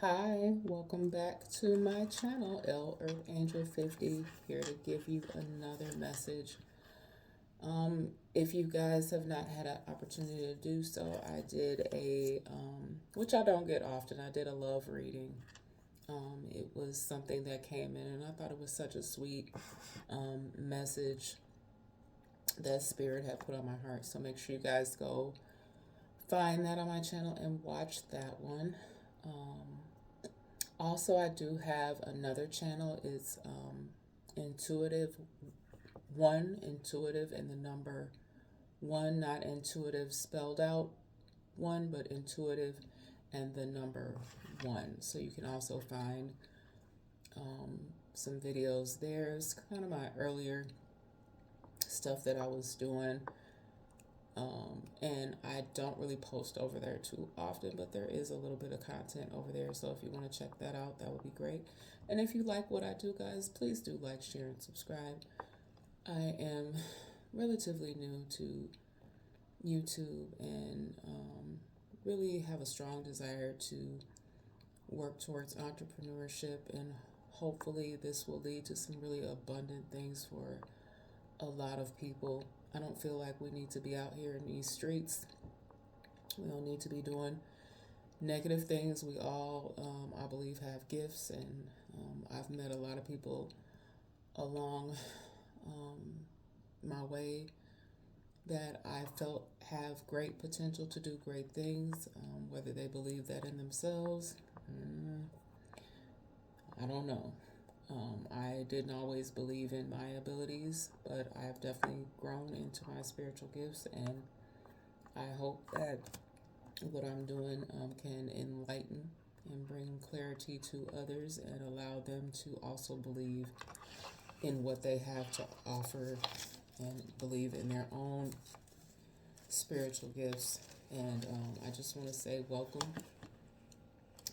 Hi, welcome back to my channel, L Earth Angel 50, here to give you another message. If you guys have not had an opportunity to do so, I did which I don't get often, I did a love reading. It was something that came in, and I thought it was such a sweet message that Spirit had put on my heart. So make sure you guys go find that on my channel and watch that one. Also, I do have another channel. It's intuitive intuitive, and the number one, not intuitive spelled out one, but intuitive and the number one. So you can also find some videos there. It's kind of my earlier stuff that I was doing. And I don't really post over there too often, but there is a little bit of content over there. So if you want to check that out, that would be great. And if you like what I do, guys, please do like, share, and subscribe. I am relatively new to YouTube and really have a strong desire to work towards entrepreneurship, and hopefully this will lead to some really abundant things for a lot of people. I don't feel like we need to be out here in these streets. We don't need to be doing negative things. We all, I believe, have gifts, and I've met a lot of people along my way that I felt have great potential to do great things. Whether they believe that in themselves, I don't know. I didn't always believe in my abilities, but I've definitely grown into my spiritual gifts, and I hope that what I'm doing can enlighten and bring clarity to others and allow them to also believe in what they have to offer and believe in their own spiritual gifts. And I just want to say welcome.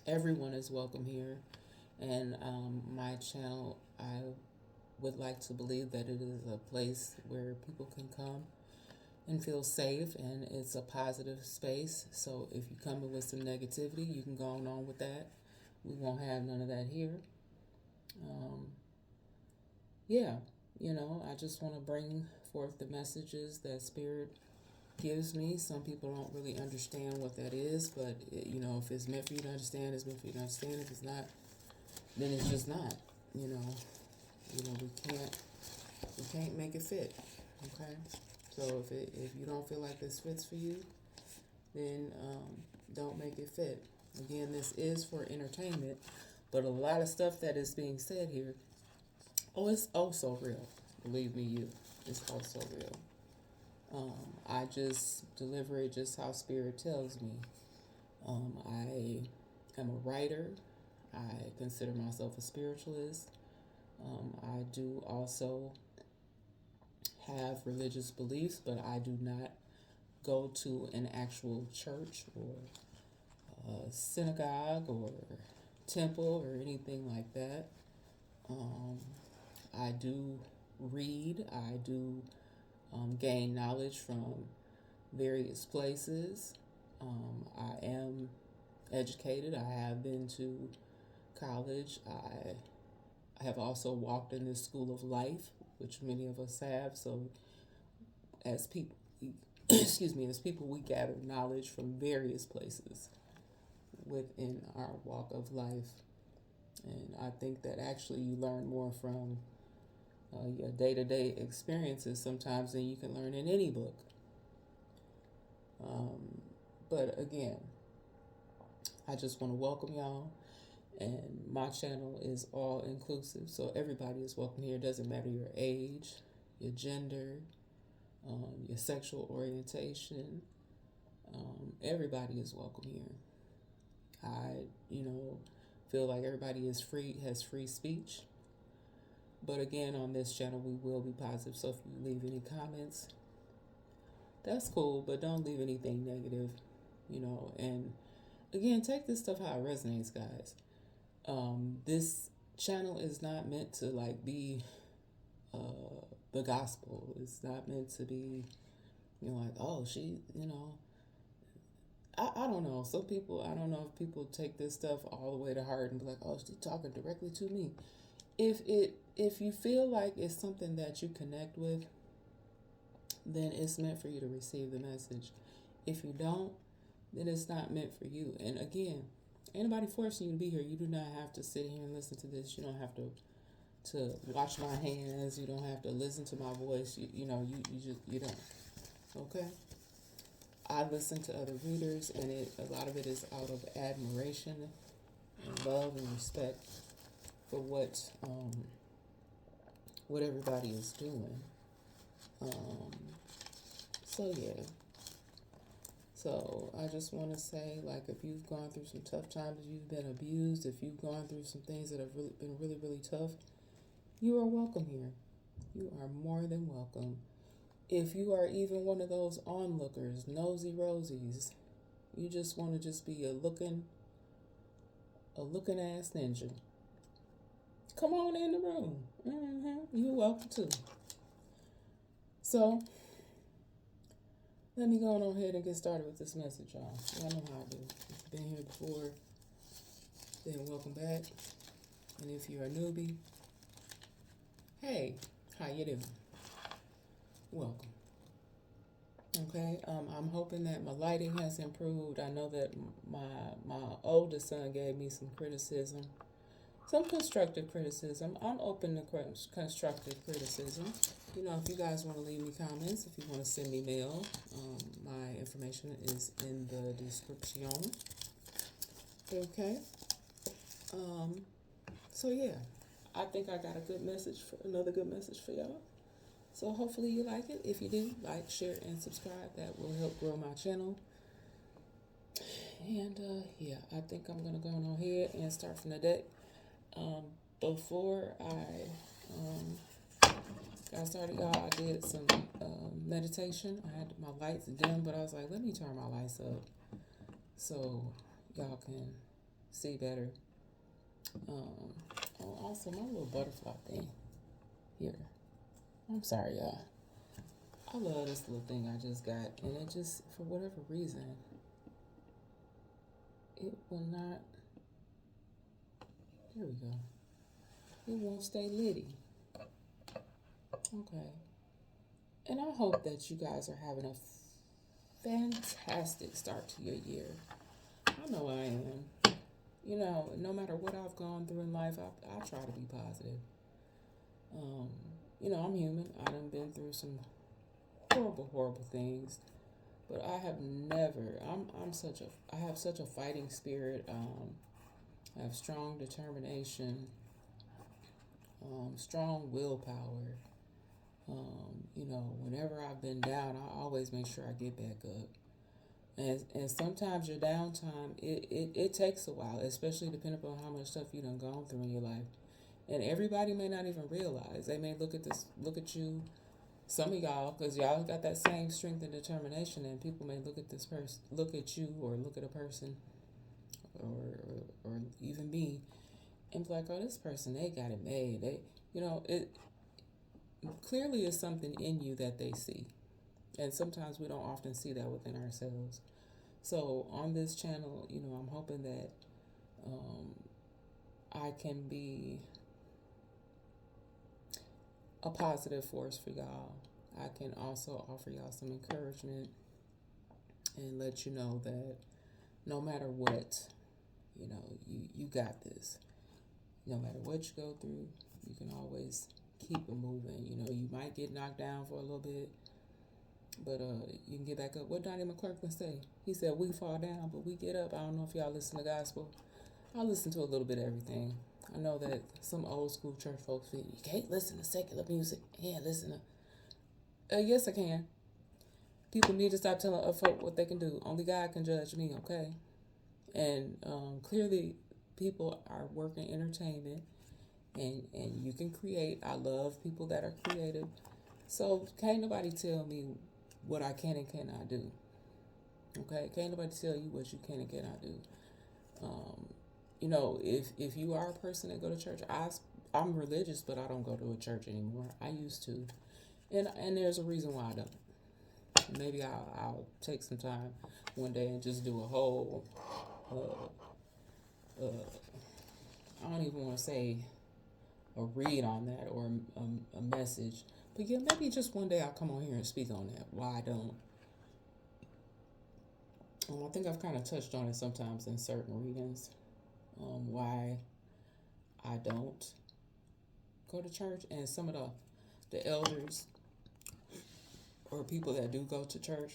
Everyone is welcome here. And my channel, I would like to believe that it is a place where people can come and feel safe, and it's a positive space. So if you come in with some negativity, you can go on with that. We won't have none of that here. Yeah, I just want to bring forth the messages that Spirit gives me. Some people don't really understand what that is, but if it's meant for you to understand, it's meant for you to understand. If it's not, then it's just not. We can't make it fit. Okay, so if you don't feel like this fits for you, then don't make it fit. Again, this is for entertainment, but a lot of stuff that is being said here, it's also real. Believe me, it's also real. I just deliver it just how Spirit tells me. I am a writer. I consider myself a spiritualist. I do also have religious beliefs, but I do not go to an actual church or synagogue or temple or anything like that. I do read. I do gain knowledge from various places. I am educated. I have been to college. I have also walked in this school of life, which many of us have. So as people, as people, we gather knowledge from various places within our walk of life. And I think that actually you learn more from your day-to-day experiences sometimes than you can learn in any book. But again, I just want to welcome y'all. And my channel is all inclusive, so everybody is welcome here. It doesn't matter your age, your gender, your sexual orientation. Everybody is welcome here. I, feel like everybody is free, has free speech. But again, on this channel, we will be positive. So if you leave any comments, that's cool, but don't leave anything negative, And again, take this stuff how it resonates, guys. This channel is not meant to be the gospel. It's not meant to be, like, oh, she, I don't know. Some people, I don't know if people take this stuff all the way to heart and be like, oh, she's talking directly to me. If you feel like it's something that you connect with, then it's meant for you to receive the message. If you don't, then it's not meant for you. And again, anybody forcing you to be here. You do not have to sit here and listen to this. You don't have to wash my hands. You don't have to listen to my voice. You don't. Okay. I listen to other readers, and a lot of it is out of admiration and love and respect for what everybody is doing. So yeah. So I just want to say, like, if you've gone through some tough times, if you've been abused, if you've gone through some things that have been really, really tough, you are welcome here. You are more than welcome. If you are even one of those onlookers, nosy rosies, you just want to just be a looking ass ninja, come on in the room. You're welcome too. So let me go on ahead and get started with this message, y'all. Y'all know how I do. If you've been here before, then welcome back. And if you're a newbie, hey, how you doing? Welcome. Okay, I'm hoping that my lighting has improved. I know that my oldest son gave me some criticism, some constructive criticism. I'm open to constructive criticism. If you guys want to leave me comments, if you want to send me mail, my information is in the description. Okay. So yeah, I think I got another good message for y'all. So hopefully you like it. If you do, like, share, and subscribe. That will help grow my channel. And yeah, I think I'm gonna go on ahead and start from the deck. Before I got started, y'all, I did some meditation. I had my lights dim, but I was like, let me turn my lights up so y'all can see better. Also, my little butterfly thing here. I'm sorry, y'all. I love this little thing I just got, and it just, for whatever reason, it will not. There we go. It won't stay litty. Okay. And I hope that you guys are having a fantastic start to your year. I know I am. No matter what I've gone through in life, I try to be positive. I'm human. I done been through some horrible things, but I have never. I have such a fighting spirit. I have strong determination, strong willpower. Whenever I've been down, I always make sure I get back up. And sometimes your downtime, it takes a while, especially depending on how much stuff you done gone through in your life. And everybody may not even realize. They may look at you, some of y'all, because y'all got that same strength and determination, and people may look at you, or look at a person, or even me, and be like, oh, this person, they got it made. It clearly is something in you that they see. And sometimes we don't often see that within ourselves. So on this channel, I'm hoping that I can be a positive force for y'all. I can also offer y'all some encouragement and let you know that no matter what, you got this. No matter what you go through, you can always keep it moving. You might get knocked down for a little bit, but you can get back up. What Donnie McClurkin say? He said, we fall down, but we get up. I don't know if y'all listen to gospel. I listen to a little bit of everything. I know that some old school church folks feel you can't listen to secular music. Yeah, listen to. Yes, I can. People need to stop telling other folk what they can do. Only God can judge me, okay? And clearly, people are working entertainment, and you can create. I love people that are creative. So can't nobody tell me what I can and cannot do. Okay? Can't nobody tell you what you can and cannot do. If you are a person that go to church, I'm religious, but I don't go to a church anymore. I used to, and there's a reason why I don't. maybe I'll take some time one day and just do a whole, uh, I don't even want to say a read on that or a message. But yeah, maybe just one day I'll come on here and speak on that. Why I don't. I think I've kind of touched on it sometimes in certain readings. Why I don't go to church, and some of the elders or people that do go to church,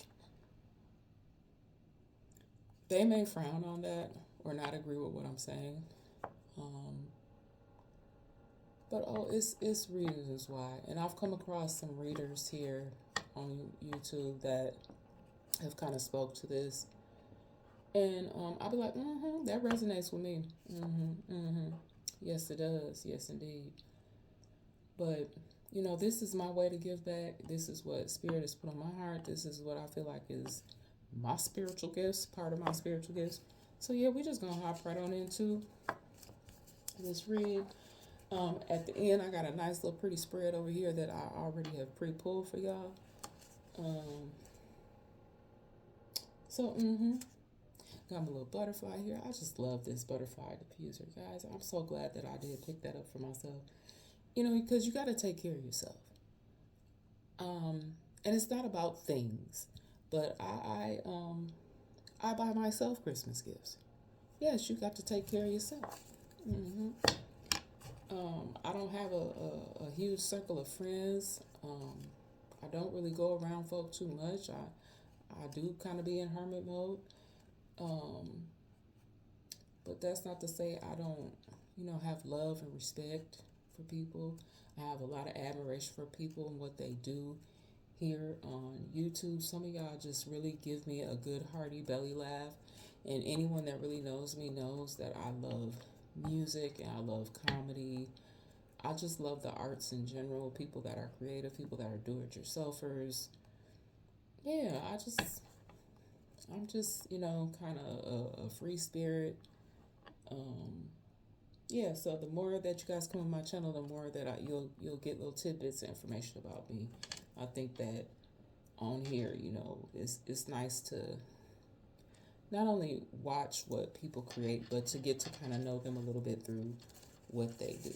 they may frown on that or not agree with what I'm saying. Um, but it's reasons why, and I've come across some readers here on YouTube that have kind of spoke to this, and I'll be like, that resonates with me. Yes, it does. Yes, indeed. But this is my way to give back. This is what Spirit has put on my heart. This is what I feel like is my spiritual gifts, part of my spiritual gifts. So yeah, we're just gonna hop right on into this read. At the end, I got a nice little pretty spread over here that I already have pre-pulled for y'all. So got my little butterfly here. I just love this butterfly diffuser, guys. I'm so glad that I did pick that up for myself. Because you got to take care of yourself. And it's not about things, but I buy myself Christmas gifts. Yes, you got to take care of yourself. I don't have a huge circle of friends. I don't really go around folk too much. I do kind of be in hermit mode. But that's not to say I don't, have love and respect for people. I have a lot of admiration for people and what they do here on YouTube. Some of y'all just really give me a good hearty belly laugh. And anyone that really knows me knows that I love music and I love comedy. I just love the arts in general, people that are creative, people that are do-it-yourselfers. Yeah, I'm just, kind of a free spirit. Yeah, so the more that you guys come on my channel, the more that you'll get little tidbits of information about me. I think that on here, it's nice to not only watch what people create, but to get to kind of know them a little bit through what they do.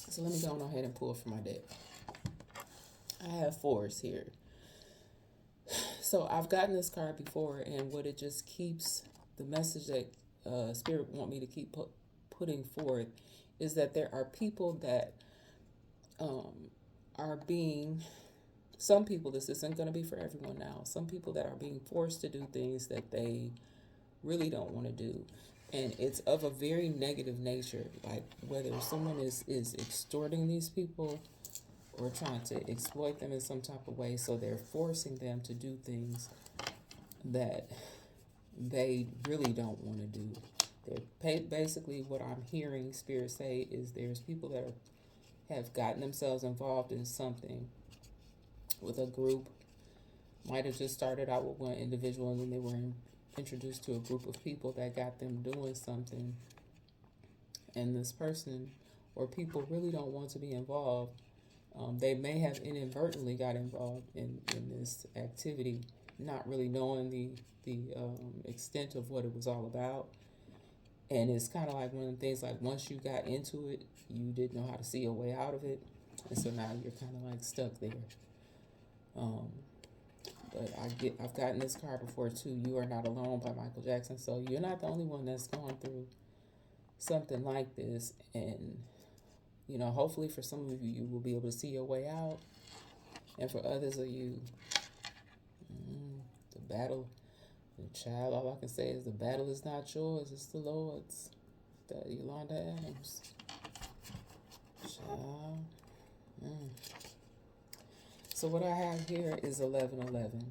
So let me go on ahead and pull from my deck. I have fours here. So I've gotten this card before, and what it just keeps, the message that Spirit want me to keep putting forth is that there are people that are being, some people, this isn't going to be for everyone now, some people that are being forced to do things that they really don't want to do. And it's of a very negative nature, like whether someone is extorting these people or trying to exploit them in some type of way. So they're forcing them to do things that they really don't want to do. Basically, what I'm hearing Spirit say is there's people that have gotten themselves involved in something with a group. Might have just started out with one individual, and then they were introduced to a group of people that got them doing something. And this person or people really don't want to be involved. They may have inadvertently got involved in this activity, not really knowing the extent of what it was all about. And it's kind of like one of the things, like once you got into it, you didn't know how to see a way out of it. And so now you're kind of like stuck there. But I've gotten this card before too. You Are Not Alone by Michael Jackson. So you're not the only one that's gone through something like this. And, hopefully for some of you, you will be able to see your way out. And for others of you, the battle, the child, all I can say is the battle is not yours, it's the Lord's. That Yolanda Adams. Child. So what I have here is 1111.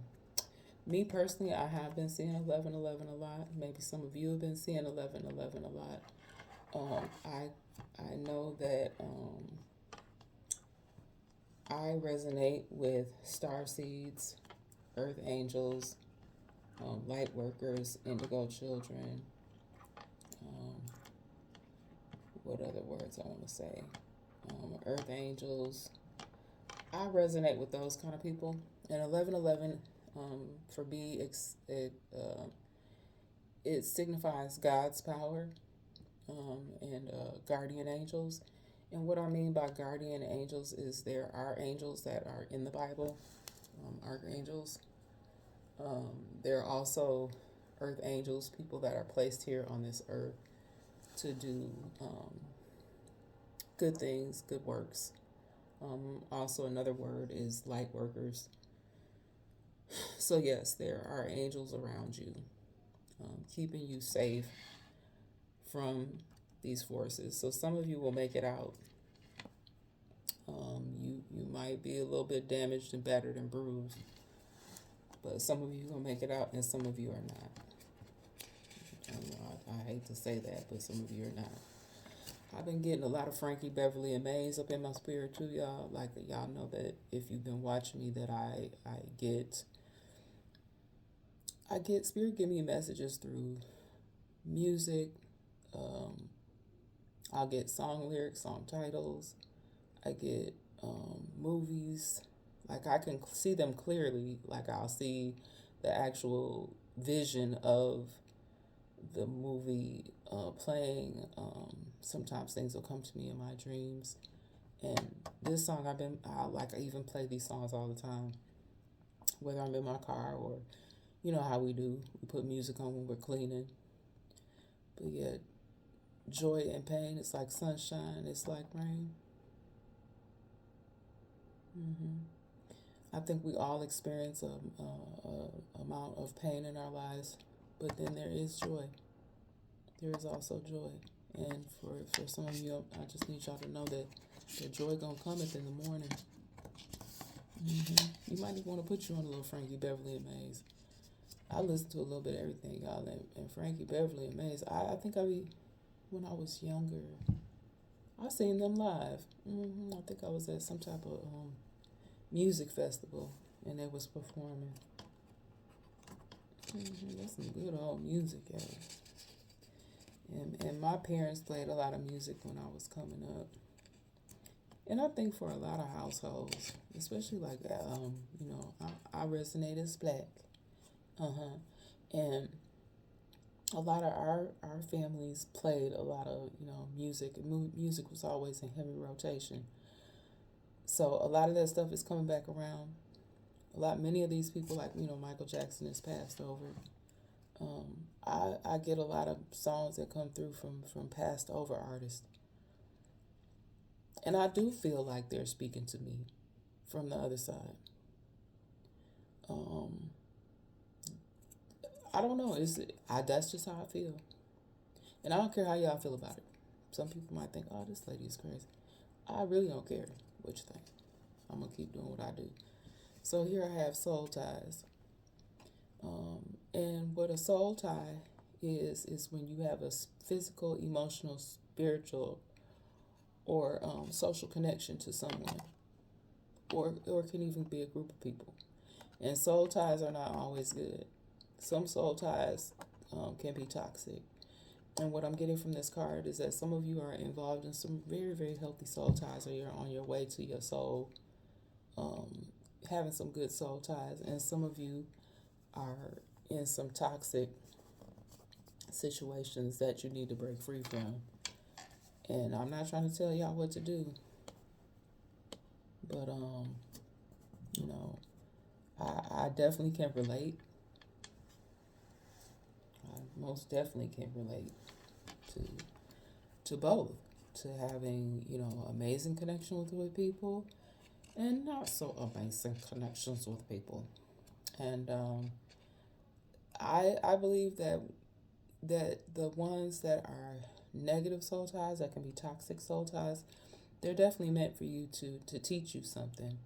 Me personally, I have been seeing 1111 a lot. Maybe some of you have been seeing 1111 a lot. I know that I resonate with star seeds, earth angels, light workers, indigo children. What other words I want to say? Earth angels. I resonate with those kind of people. And 1111 For me, it signifies God's power, and guardian angels. And what I mean by guardian angels is there are angels that are in the Bible, archangels. There are also earth angels, people that are placed here on this earth to do good things, good works. Also, another word is light workers. So, yes, there are angels around you, keeping you safe from these forces. So, some of you will make it out. You might be a little bit damaged and battered and bruised, but some of you will make it out, and some of you are not. I hate to say that, but some of you are not. I've been getting a lot of Frankie Beverly and Mays up in my spirit too, y'all. Like, y'all know that if you've been watching me, that I get spirit give me messages through music. I'll get song lyrics, song titles. I get movies. Like, I can see them clearly. Like, I'll see the actual vision of the movie playing. Sometimes things will come to me in my dreams. And this song, I even play these songs all the time, whether I'm in my car or, you know how we do. We put music on when we're cleaning. But yeah, joy and pain, it's like sunshine, it's like rain. I think we all experience a amount of pain in our lives, but then there is joy. There is also joy. And for some of you, I just need y'all to know that the joy gonna come in the morning. You might even want to put you on a little Frankie Beverly and Mays. I listen to a little bit of everything, y'all, and Frankie Beverly and Mays. I think when I was younger, I seen them live. I think I was at some type of music festival, and they was performing. That's some good old music, y'all. And my parents played a lot of music when I was coming up. And I think for a lot of households, especially like, I resonate as black. And a lot of our families played a lot of, music. Music was always in heavy rotation. So a lot of that stuff is coming back around. Many of these people, like, Michael Jackson has passed over. I get a lot of songs that come through from passed over artists. And I do feel like they're speaking to me from the other side. I don't know. That's just how I feel. And I don't care how y'all feel about it. Some people might think, oh, this lady is crazy. I really don't care what you think. I'm going to keep doing what I do. So here I have soul ties. And what a soul tie is when you have a physical, emotional, spiritual, or social connection to someone, or it can even be a group of people. And soul ties are not always good. Some soul ties can be toxic. And what I'm getting from this card is that some of you are involved in some very, very healthy soul ties, or you're on your way to your soul, having some good soul ties. And some of you are in some toxic situations that you need to break free from. And I'm not trying to tell y'all what to do, but I definitely can relate. I most definitely can relate to both, to having amazing connections with people and not so amazing connections with people. And I believe that the ones that are negative soul ties, that can be toxic soul ties, they're definitely meant for you to teach you something.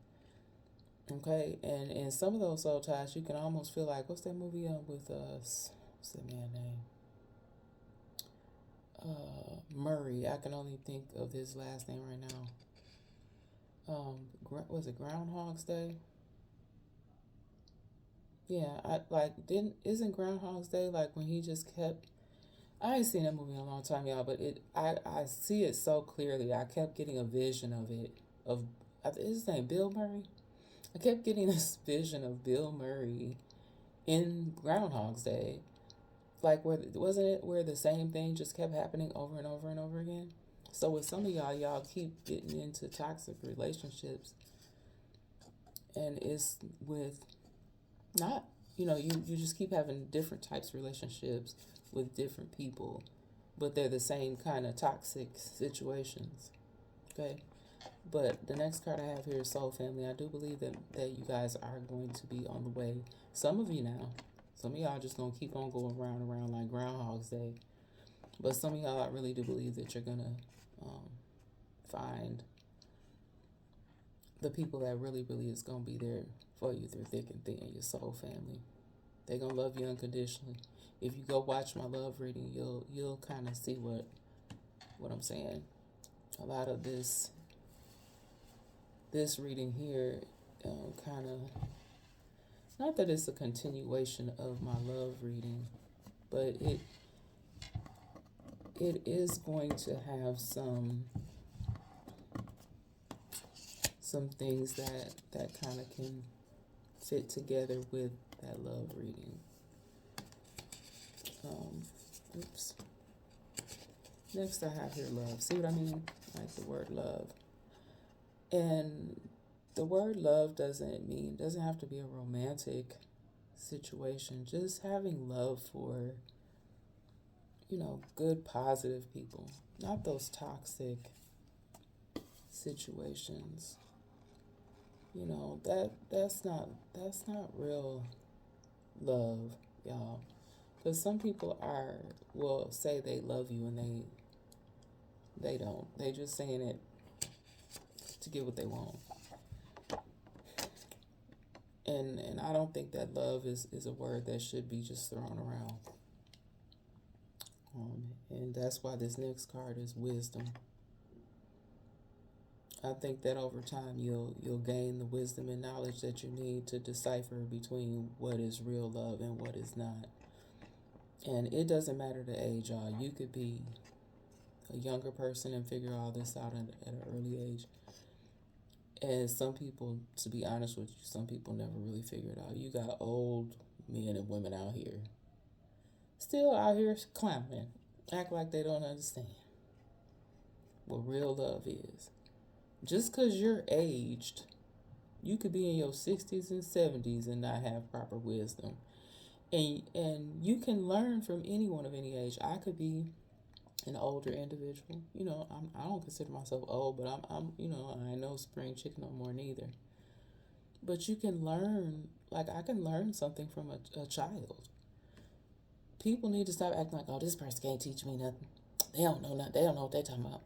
Okay, and in some of those soul ties, you can almost feel like, what's that movie with what's that man name? Murray. I can only think of his last name right now. Was it Groundhog's Day? Yeah, isn't Groundhog's Day like when he just kept. I ain't seen that movie in a long time, y'all, but I see it so clearly. I kept getting a vision of it. Is his name Bill Murray? I kept getting this vision of Bill Murray in Groundhog's Day, like where wasn't it where the same thing just kept happening over and over and over again? So with some of y'all keep getting into toxic relationships, and it's with not, you just keep having different types of relationships with different people, but they're the same kind of toxic situations. Okay. But the next card I have here is Soul Family. I do believe that you guys are going to be on the way. Some of you now. Some of y'all just gonna keep on going round and round like Groundhog's Day. But some of y'all, I really do believe that you're gonna find the people that really, really is gonna be there for you through thick and thin. Your soul family. They're gonna love you unconditionally. If you go watch my love reading, you'll kind of see what I'm saying. A lot of this reading here, kind of, not that it's a continuation of my love reading, but it is going to have some things that kind of can fit together with that love reading. Oops. Next I have here love. See what I mean? Like the word love. And the word love doesn't have to be a romantic situation. Just having love for, good, positive people. Not those toxic situations. That's not real love, y'all. Because some people will say they love you and they don't. They just saying it to get what they want. And I don't think that love is a word that should be just thrown around. And that's why this next card is wisdom. I think that over time you'll gain the wisdom and knowledge that you need to decipher between what is real love and what is not. And it doesn't matter the age, y'all. You could be a younger person and figure all this out at an early age. And some people, to be honest with you, some people never really figure it out. You got old men and women out here, still out here clowning, act like they don't understand what real love is. Just because you're aged, you could be in your 60s and 70s and not have proper wisdom. And you can learn from anyone of any age. I could be an older individual. I don't consider myself old, but I'm I ain't no spring chicken no more neither. But you can learn, like I can learn something from a child. People need to stop acting like, oh, this person can't teach me nothing. They don't know nothing. They don't know what they're talking about.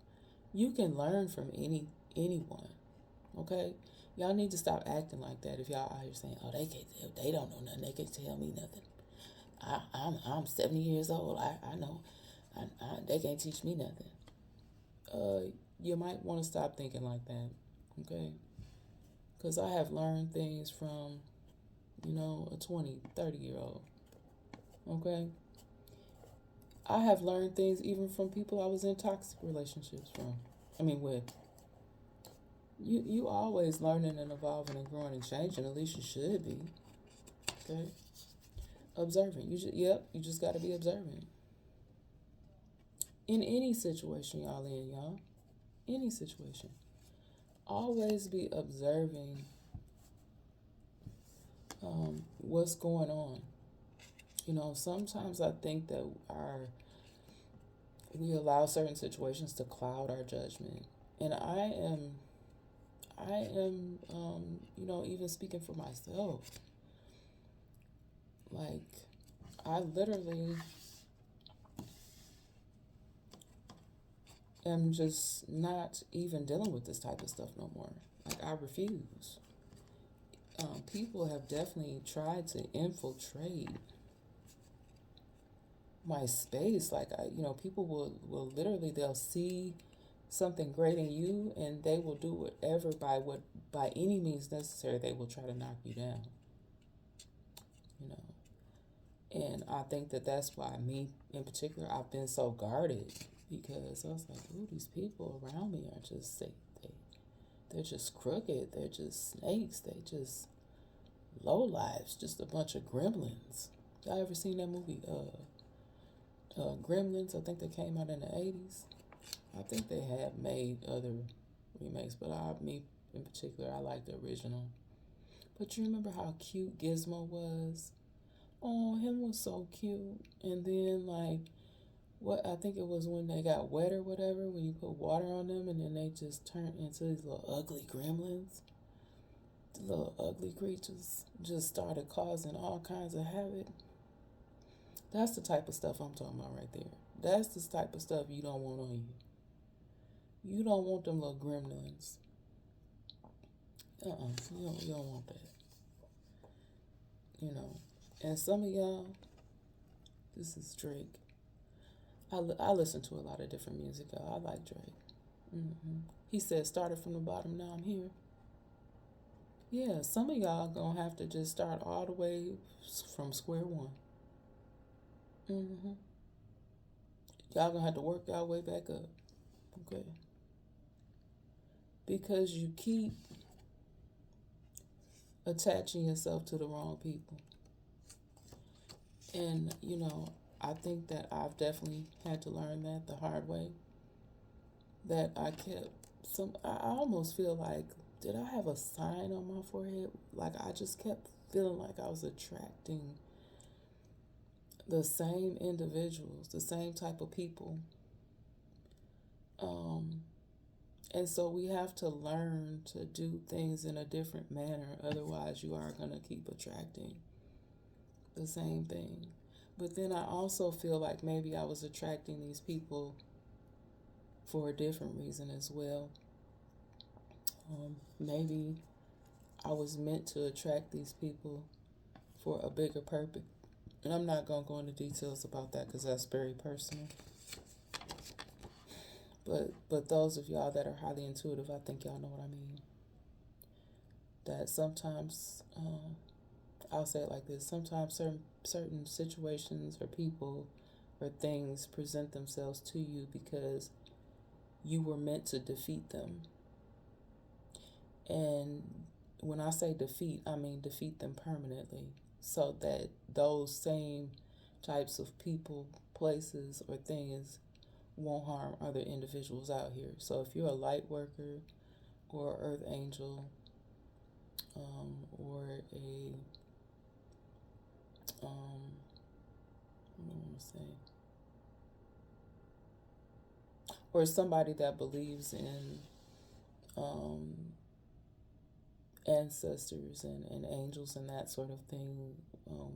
You can learn from anyone. Okay? Y'all need to stop acting like that. If y'all out here saying, oh, they don't know nothing. They can't tell me nothing. I'm 70 years old. I know. They can't teach me nothing. You might want to stop thinking like that, okay? Because I have learned things from, a 20, 30-year-old, okay? I have learned things even from people I was in toxic relationships with. You always learning and evolving and growing and changing. At least you should be, okay? Observant. You just got to be observant. In any situation y'all. Any situation. Always be observing what's going on. Sometimes I think that we allow certain situations to cloud our judgment. And I am even speaking for myself. Like, I literally am just not even dealing with this type of stuff no more. Like, I refuse. People have definitely tried to infiltrate my space. Like, people will literally, they'll see something great in you and they will do whatever by any means necessary, they will try to knock you down. And I think that's why me in particular, I've been so guarded, because I was like, ooh, these people around me are just they're just crooked. They're just snakes. They just low lives, just a bunch of gremlins. Y'all ever seen that movie, Gremlins? I think they came out in the 80s. I think they have made other remakes, but me in particular, I like the original. But you remember how cute Gizmo was? Oh, him was so cute. And then, like, what I think it was when they got wet or whatever, when you put water on them and then they just turned into these little ugly gremlins. The little ugly creatures just started causing all kinds of havoc. That's the type of stuff I'm talking about right there. That's the type of stuff you don't want on you. You don't want them little gremlins. You don't want that. You know. And some of y'all, this is Drake. I listen to a lot of different music. I like Drake. He said, started from the bottom, now I'm here. Yeah, some of y'all gonna have to just start all the way from square one. hmm Y'all gonna have to work y'all way back up. Okay. Because you keep attaching yourself to the wrong people. And, I think that I've definitely had to learn that the hard way. That I almost feel like, did I have a sign on my forehead? Like I just kept feeling like I was attracting the same individuals, the same type of people. And so we have to learn to do things in a different manner. Otherwise, you are going to keep attracting the same thing. But then I also feel like maybe I was attracting these people for a different reason as well. Maybe I was meant to attract these people for a bigger purpose. And I'm not going to go into details about that because that's very personal. But those of y'all that are highly intuitive, I think y'all know what I mean. That sometimes, I'll say it like this, sometimes certain situations or people or things present themselves to you because you were meant to defeat them. And when I say defeat, I mean defeat them permanently so that those same types of people, places, or things won't harm other individuals out here. So if you're a light worker or earth angel, or a what do I want to say, or somebody that believes in ancestors and angels and that sort of thing,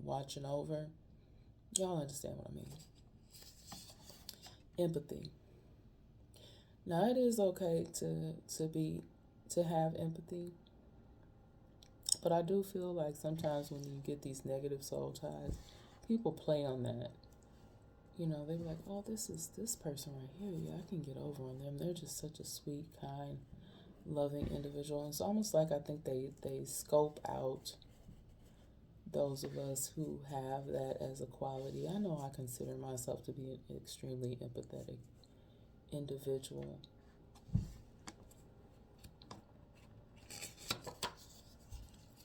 watching over, y'all understand what I mean. Empathy. Now it is okay to have empathy, but I do feel like sometimes when you get these negative soul ties, people play on that. They be like, oh, this is this person right here. Yeah, I can get over on them. They're just such a sweet, kind, loving individual. And it's almost like I think they scope out those of us who have that as a quality. I know I consider myself to be an extremely empathetic individual.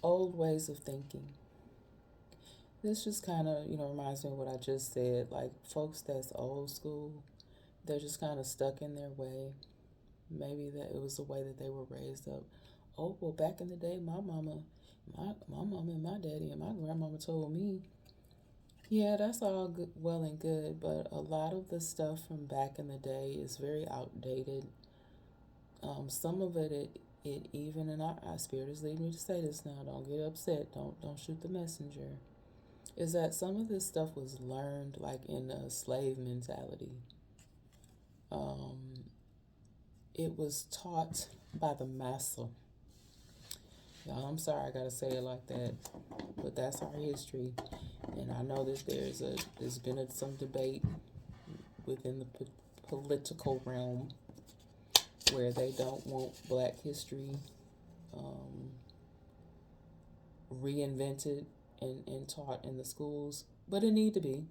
Old ways of thinking. This just kind of, reminds me of what I just said. Like folks that's old school, they're just kind of stuck in their way. Maybe that it was the way that they were raised up. Oh, well, back in the day, my mama and my daddy and my grandmama told me. Yeah, that's all good, well and good, but a lot of the stuff from back in the day is very outdated. Some of it even, and our spirit is leading me to say this now. Don't get upset. Don't shoot the messenger. Is that some of this stuff was learned like in a slave mentality. It was taught by the master. Y'all, I'm sorry I gotta say it like that, but that's our history. And I know that there's been some debate within the political realm where they don't want Black history reinvented and taught in the schools, but it need to be.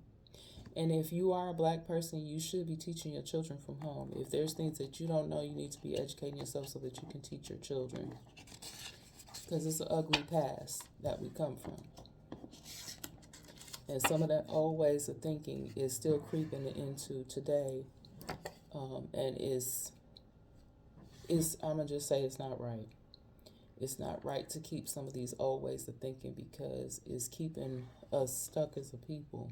And if you are a Black person, you should be teaching your children from home. If there's things that you don't know, you need to be educating yourself so that you can teach your children. because it's an ugly past that we come from. And some of that old ways of thinking is still creeping into today, and is I'm gonna just say it's not right. It's not right to keep some of these old ways of thinking because it's keeping us stuck as a people.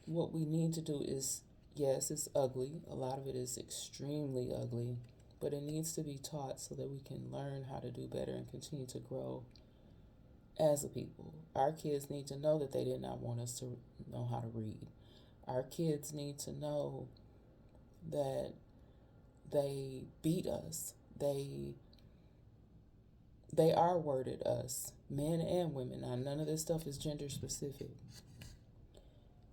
What we need to do is, yes, it's ugly. A lot of it is extremely ugly, but it needs to be taught so that we can learn how to do better and continue to grow as a people. Our kids need to know that they did not want us to know how to read. Our kids need to know that they beat us. They are worded us, men and women. Now, none of this stuff is gender specific.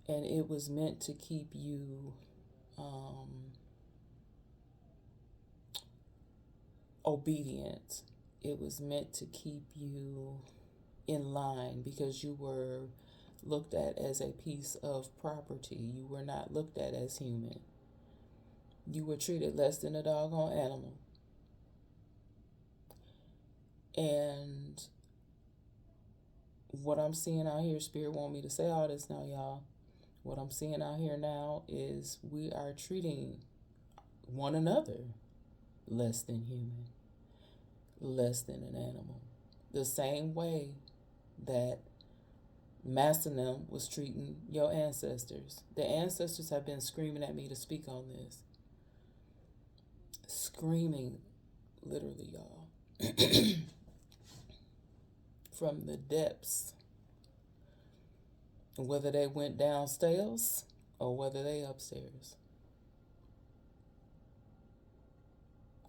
And it was meant to keep you obedient. It was meant to keep you in line because you were looked at as a piece of property. You were not looked at as human. You were treated less than a doggone animal. And what I'm seeing out here, Spirit want me to say all this now, y'all. What I'm seeing out here now is we are treating one another less than human, less than an animal. The same way that Massanem was treating your ancestors. The ancestors have been screaming at me to speak on this. Screaming, literally, y'all. From the depths, whether they went downstairs or whether they upstairs.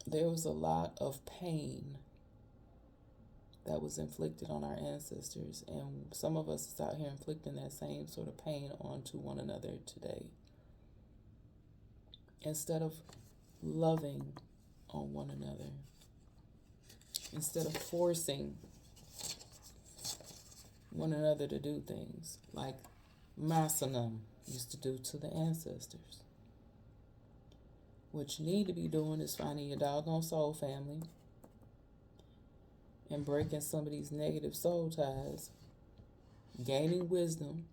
There was a lot of pain that was inflicted on our ancestors, and some of us is out here inflicting that same sort of pain onto one another today. Instead of loving on one another, instead of forcing one another to do things like Masanam used to do to the ancestors. What you need to be doing is finding your doggone soul family and breaking some of these negative soul ties, gaining wisdom,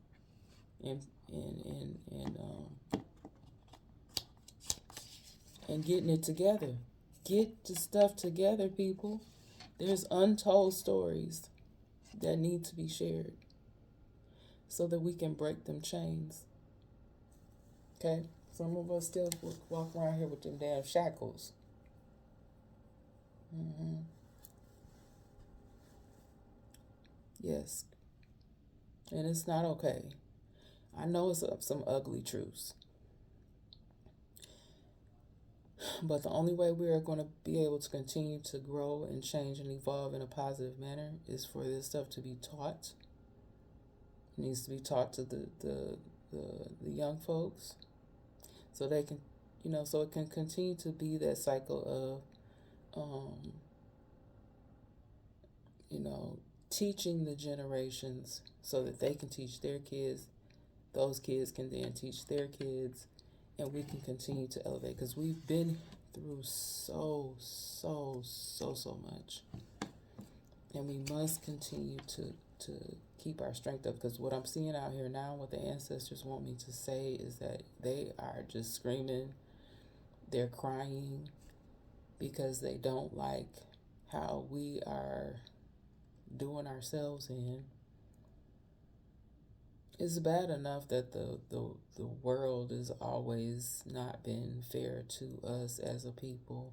and getting it together. Get the stuff together, people. There's untold stories that need to be shared so that we can break them chains. Okay? Some of us still walk around here with them damn shackles. Yes. And it's not okay. I know it's some ugly truths. But the only way we are going to be able to continue to grow and change and evolve in a positive manner is for this stuff to be taught. It needs to be taught to the young folks so they can, so it can continue to be that cycle of, teaching the generations so that they can teach their kids. Those kids can then teach their kids, and we can continue to elevate because we've been through so much, and we must continue to keep our strength up, because what I'm seeing out here now, what the ancestors want me to say is that they are just screaming, they're crying because they don't like how we are doing ourselves in. It's bad enough that the world has always not been fair to us as a people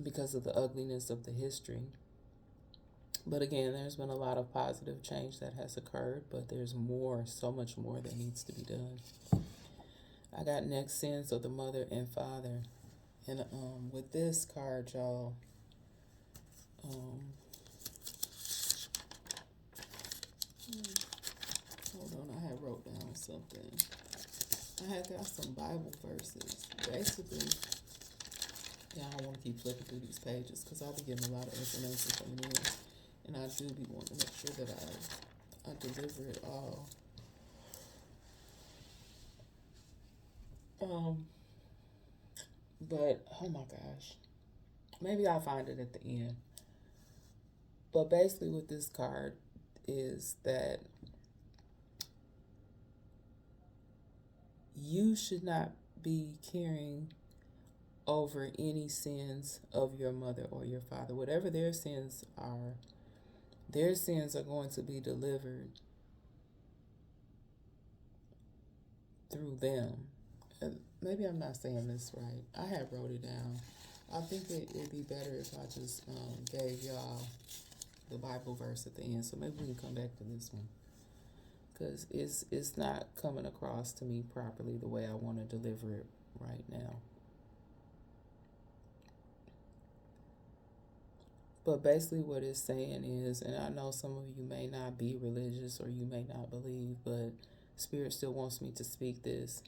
because of the ugliness of the history. But again, there's been a lot of positive change that has occurred, but there's more, so much more that needs to be done. I got next sins of the mother and father. And with this card, y'all, hold on, I had wrote down something. I had got some Bible verses. Basically, yeah, I don't want to keep flipping through these pages because I'll be getting a lot of information coming in. And I do be wanting to make sure that I deliver it all. But, oh my gosh. Maybe I'll find it at the end. But basically, with this card is that you should not be carrying over any sins of your mother or your father. Whatever their sins are going to be delivered through them. Maybe I'm not saying this right. I had wrote it down. I think it'd be better if I just gave y'all the Bible verse at the end. So maybe we can come back to this one because it's not coming across to me properly the way I want to deliver it right now. But basically, what it's saying is, and I know some of you may not be religious or you may not believe, but Spirit still wants me to speak this,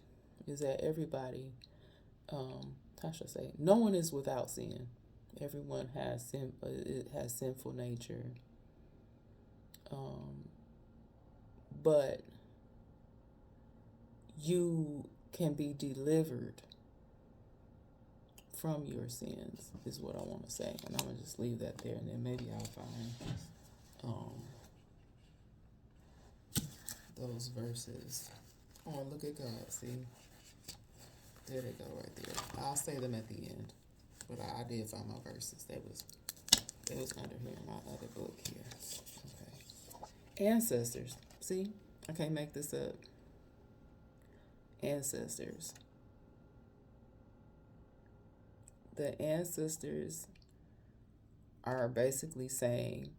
is that everybody, how should I say, no one is without sin. Everyone has it has sinful nature. But you can be delivered from your sins, is what I want to say. And I'm going to just leave that there, and then maybe I'll find those verses. Oh, look at God, see? There they go right there. I'll say them at the end. But I did find my verses. They was under here in my other book here. Okay. Ancestors. See? I can't make this up. Ancestors. The ancestors are basically saying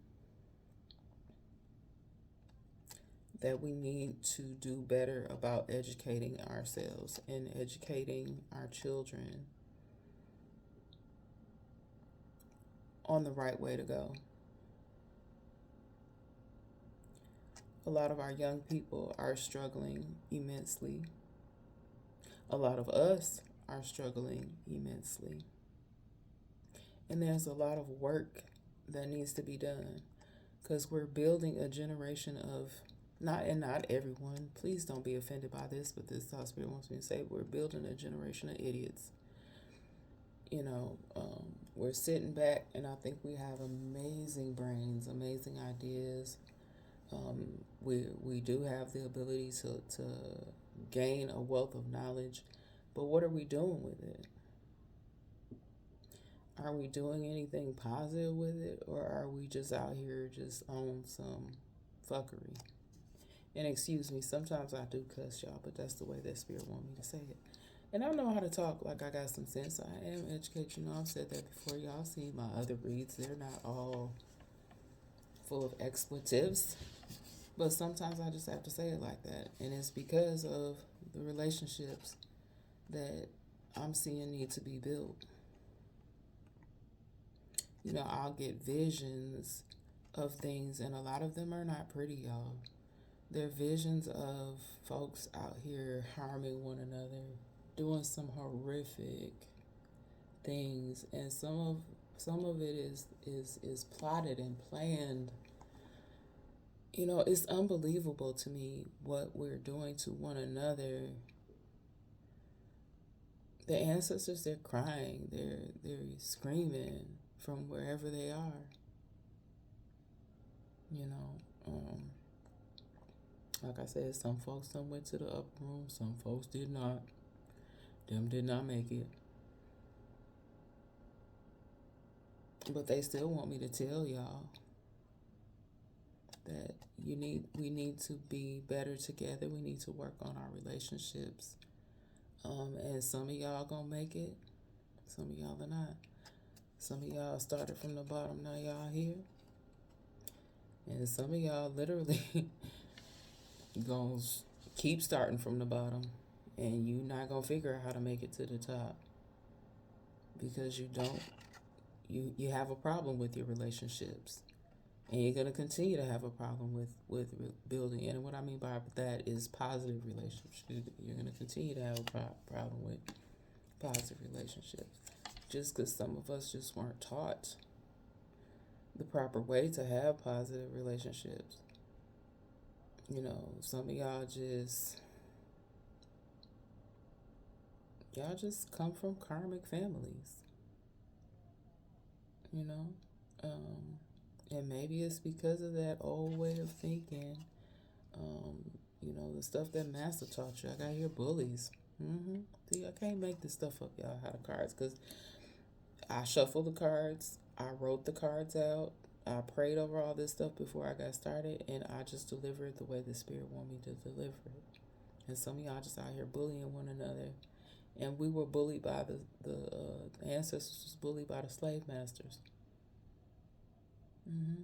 that we need to do better about educating ourselves and educating our children on the right way to go. A lot of our young people are struggling immensely. A lot of us are struggling immensely. And there's a lot of work that needs to be done because we're building a generation of not everyone, please don't be offended by this, but this is how Spirit wants me to say, we're building a generation of idiots. We're sitting back, and I think we have amazing brains, amazing ideas. We do have the ability to gain a wealth of knowledge, but what are we doing with it? Are we doing anything positive with it, or are we just out here just on some fuckery? And excuse me, sometimes I do cuss y'all, but that's the way that Spirit wants me to say it. And I know how to talk like I got some sense. I am educated, I've said that before. Y'all see my other reads, they're not all full of expletives. But sometimes I just have to say it like that. And it's because of the relationships that I'm seeing need to be built. I'll get visions of things, and a lot of them are not pretty, y'all. They're visions of folks out here harming one another, doing some horrific things, and some of it is plotted and planned. It's unbelievable to me what we're doing to one another. The ancestors, they're crying, they're screaming from wherever they are. Like I said, some folks went to the upper room, some folks did not. Them did not make it. But they still want me to tell y'all that we need to be better together. We need to work on our relationships. And some of y'all gonna make it. Some of y'all are not. Some of y'all started from the bottom, now y'all here. And some of y'all literally gonna keep starting from the bottom, and you not gonna figure out how to make it to the top because you have a problem with your relationships, and you're gonna continue to have a problem with building. And what I mean by that is positive relationships. You're gonna continue to have a problem with positive relationships, just because some of us just weren't taught the proper way to have positive relationships. Some of y'all just come from karmic families. you know. Um, and maybe it's because of that old way of thinking. The stuff that Master taught you. I got here bullies. See, I can't make this stuff up, y'all, how the cards, because I shuffled the cards, I wrote the cards out, I prayed over all this stuff before I got started, and I just delivered the way the Spirit wanted me to deliver it. And some of y'all just out here bullying one another. And we were bullied by the ancestors was bullied by the slave masters. hmm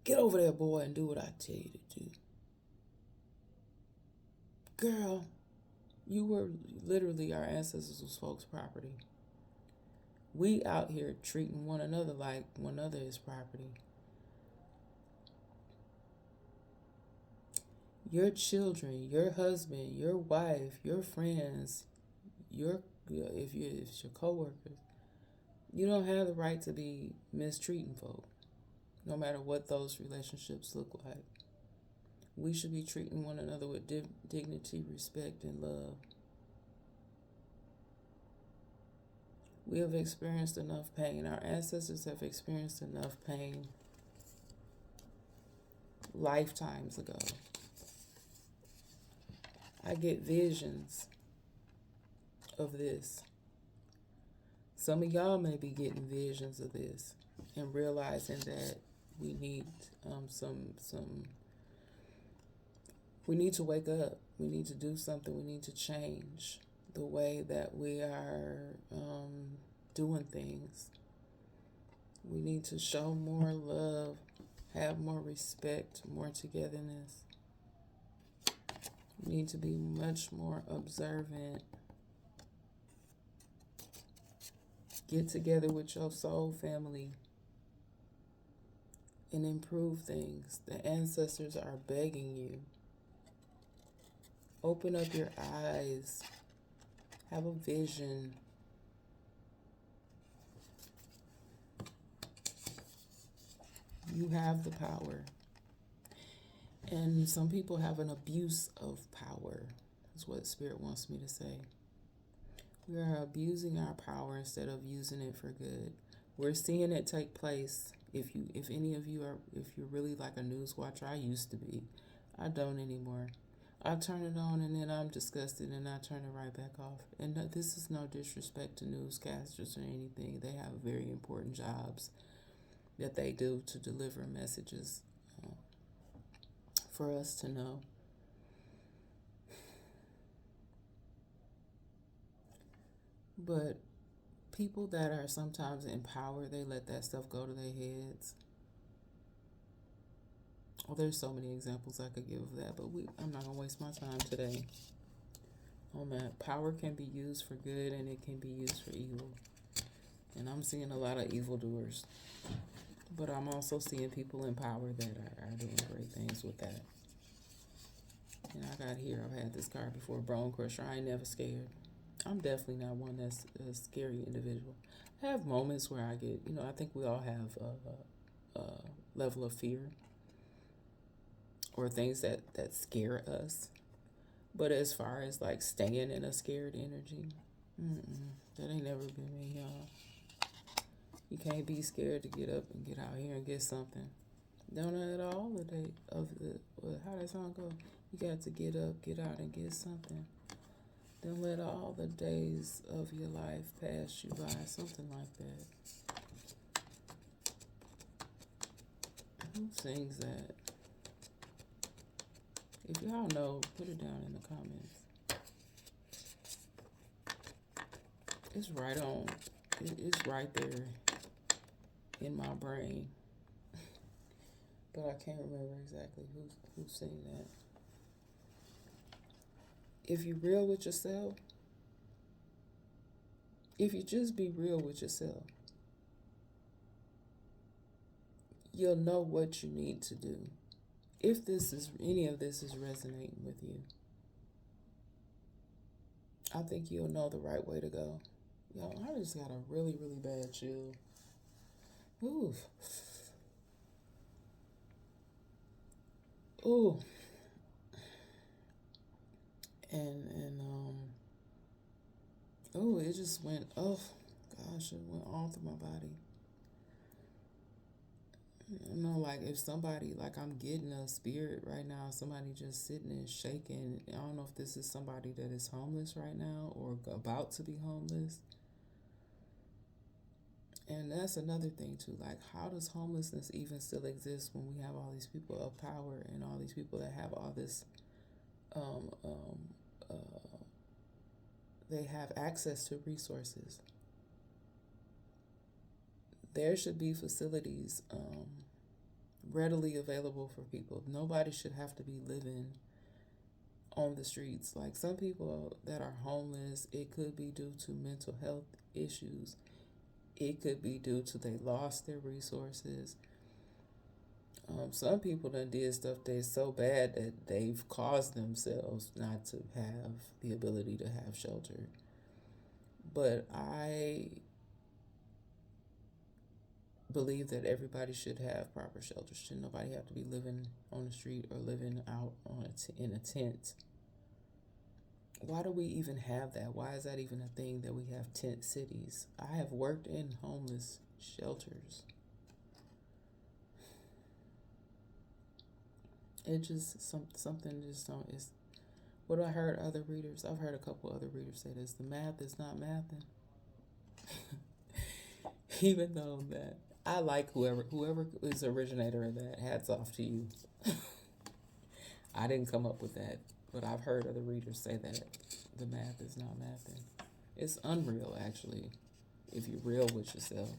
Get over there, boy, and do what I tell you to do. Girl, you were literally our ancestors was folks' property. We out here treating one another like one another is property. Your children, your husband, your wife, your friends, your if it's your coworkers, you don't have the right to be mistreating folk, no matter what those relationships look like. We should be treating one another with dignity, respect, and love. We have experienced enough pain. Our ancestors have experienced enough pain lifetimes ago. I get visions of this. Some of y'all may be getting visions of this and realizing that we need we need to wake up. We need to do something. We need to change the way that we are doing things. We need to show more love, have more respect, more togetherness. We need to be much more observant. Get together with your soul family and improve things. The ancestors are begging you. Open up your eyes. Have a vision. You have the power. And some people have an abuse of power, is what Spirit wants me to say. We are abusing our power instead of using it for good. We're seeing it take place. If you're really like a news watcher, I used to be. I don't anymore. I turn it on and then I'm disgusted and I turn it right back off. And this is no disrespect to newscasters or anything. They have very important jobs that they do to deliver messages for us to know. But people that are sometimes in power, they let that stuff go to their heads. Oh, there's so many examples I could give of that, but I'm not going to waste my time today on that. Power can be used for good and it can be used for evil. And I'm seeing a lot of evildoers. But I'm also seeing people in power that are doing great things with that. And I got here, I've had this card before, Bone Crusher. I ain't never scared. I'm definitely not one that's a scary individual. I have moments where I get, I think we all have a level of fear or things that scare us. But as far as like staying in a scared energy, that ain't never been me, y'all. You can't be scared to get up and get out here and get something. Don't let all the day of how that song go? You got to get up, get out, and get something. Don't let all the days of your life pass you by. Something like that. Who sings that? If y'all know, put it down in the comments. It's right on. It's right there in my brain. But I can't remember exactly who sang that. If you're real with yourself, if you just be real with yourself, you'll know what you need to do. If any of this is resonating with you, I think you'll know the right way to go. Yo, I just got a really, really bad chill. Ooh. Ooh. And it just went, oh, God, gosh, it went all through my body. You know, like if somebody, like I'm getting a spirit right now, somebody just sitting and shaking. I don't know if this is somebody that is homeless right now or about to be homeless. And that's another thing too. Like, how does homelessness even still exist when we have all these people of power and all these people that have all this, um, um, uh, they have access to resources? There should be facilities readily available for people. Nobody should have to be living on the streets. Like some people that are homeless, it could be due to mental health issues. It could be due to they lost their resources. Some people done did stuff that's so bad that they've caused themselves not to have the ability to have shelter. But I believe that everybody should have proper shelter. Should nobody have to be living on the street or living out in a tent? Why do we even have that? Why is that even a thing that we have tent cities? I have worked in homeless shelters. It just something just don't is what I heard other readers. I've heard a couple other readers say this. The math is not mathing. Even though that I like whoever is the originator of that. Hats off to you. I didn't come up with that, but I've heard other readers say that the math is not mathing. It's unreal, actually, if you're real with yourself.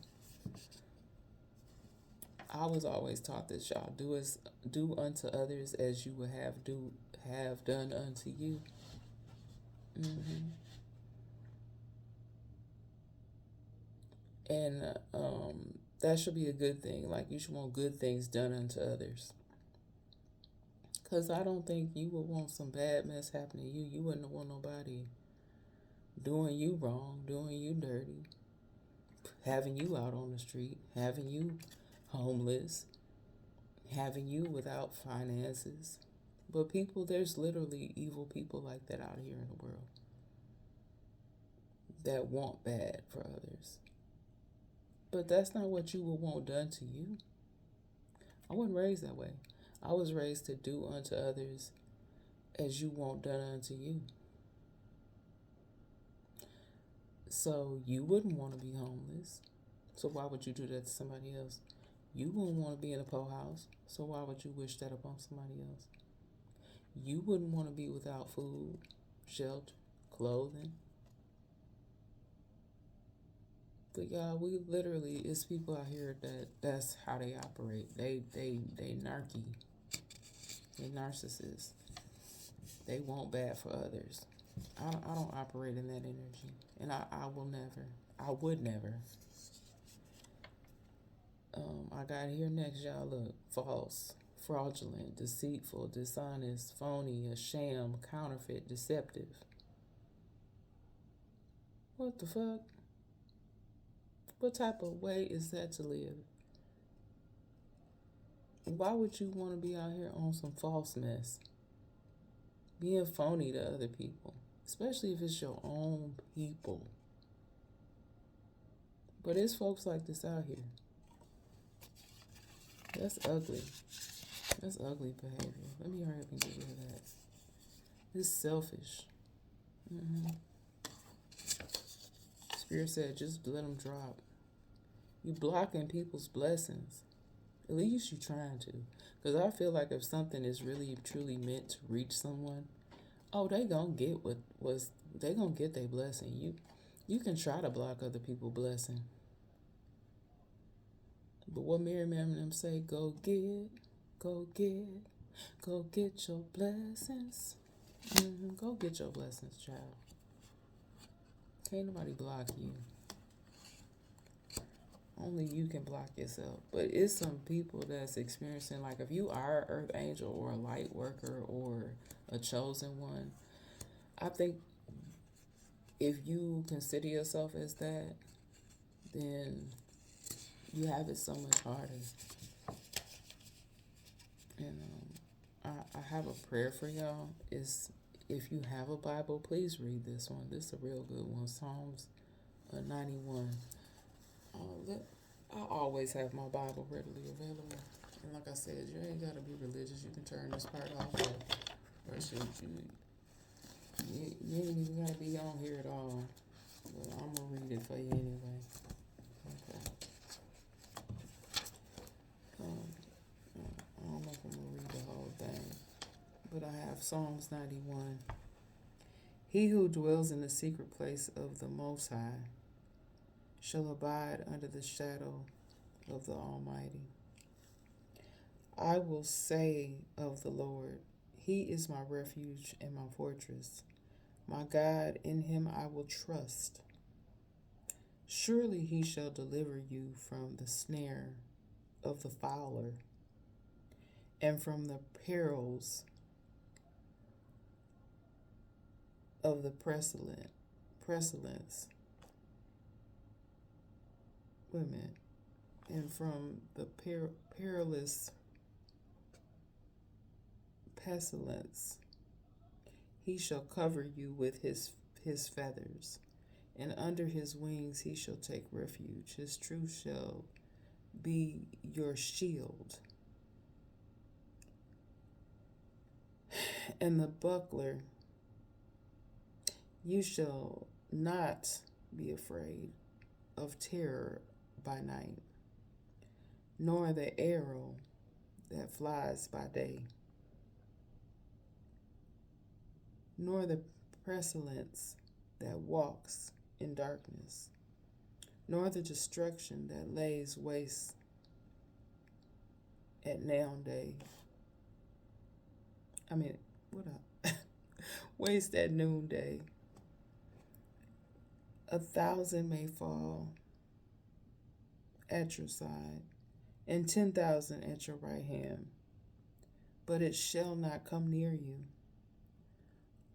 I was always taught this, y'all. Do unto others as you would have done unto you. hmm And that should be a good thing. Like you should want good things done unto others. Cause I don't think you would want some bad mess happening to you. You wouldn't want nobody doing you wrong, doing you dirty, having you out on the street, having you homeless, having you without finances. But people, there's literally evil people like that out here in the world that want bad for others. But that's not what you would want done to you. I wasn't raised that way. I was raised to do unto others as you want done unto you. So you wouldn't want to be homeless. So why would you do that to somebody else? You wouldn't want to be in a poor house. So why would you wish that upon somebody else? You wouldn't want to be without food, shelter, clothing. But y'all, we literally, it's people out here that's how they operate. They narky. They narcissists. They want bad for others. I don't operate in that energy. And I will never. I would never. I got here next, y'all. Look, false, fraudulent, deceitful, dishonest, phony, a sham, counterfeit, deceptive. What the fuck? What type of way is that to live? Why would you want to be out here on some false mess? Being phony to other people, especially if it's your own people. But it's folks like this out here. That's ugly. That's ugly behavior. Let me hurry up and get rid of that. It's selfish. Spirit said, just let them drop. You blocking people's blessings. At least you trying to. Because I feel like if something is really, truly meant to reach someone, oh, they gonna get they gonna get their blessing. You can try to block other people's blessing. But what Mary and them say, go get your blessings. Go get your blessings, child. Can't nobody block you. Only you can block yourself. But it's some people that's experiencing, like if you are an earth angel or a light worker or a chosen one, I think if you consider yourself as that, then you have it so much harder. And I have a prayer for y'all. Is if you have a Bible, please read this one. This is a real good one. Psalms 91. Let, I always have my Bible readily available. And like I said, you ain't got to be religious. You can turn this part off or shoot you ain't even got to be on here at all. But I'm going to read it for you anyway. Okay. I don't know if I'm going to read the whole thing. But I have Psalms 91. He who dwells in the secret place of the Most High shall abide under the shadow of the Almighty. I will say of the Lord, He is my refuge and my fortress. My God, in Him I will trust. Surely He shall deliver you from the snare of the fowler and from the perils of the pestilence. Wait a minute. And from the perilous pestilence. He shall cover you with his feathers, and under his wings he shall take refuge. His truth shall be your shield. And the buckler, you shall not be afraid of terror by night, nor the arrow that flies by day, nor the pestilence that walks in darkness, nor the destruction that lays waste at noonday. Waste at noonday. 1,000 may fall at your side, and 10,000 at your right hand, but it shall not come near you.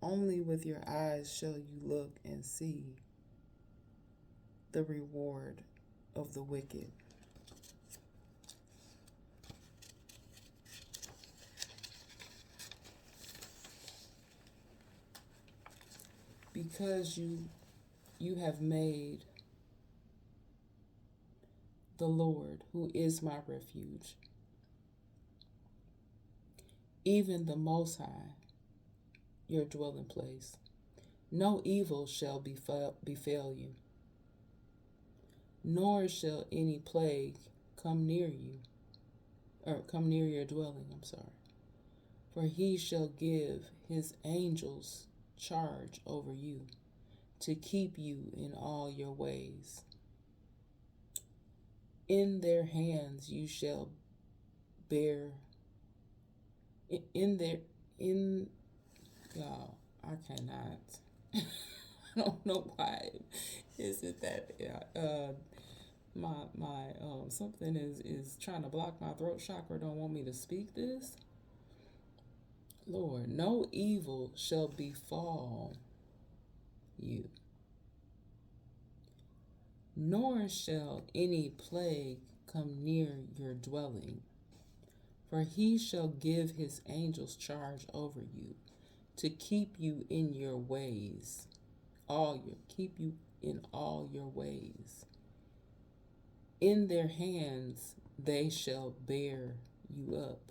Only with your eyes shall you look and see the reward of the wicked. Because you have made the Lord, who is my refuge, even the Most High, your dwelling place. No evil shall befall you, nor shall any plague come near you, or come near your dwelling, For he shall give his angels charge over you, to keep you in all your ways. In their hands you shall bear, y'all, I cannot. I don't know why. Is it that my something is trying to block my throat chakra? Don't want me to speak this. Lord, no evil shall befall you, nor shall any plague come near your dwelling. For he shall give his angels charge over you, to keep you in your ways, keep you in all your ways. In their hands they shall bear you up,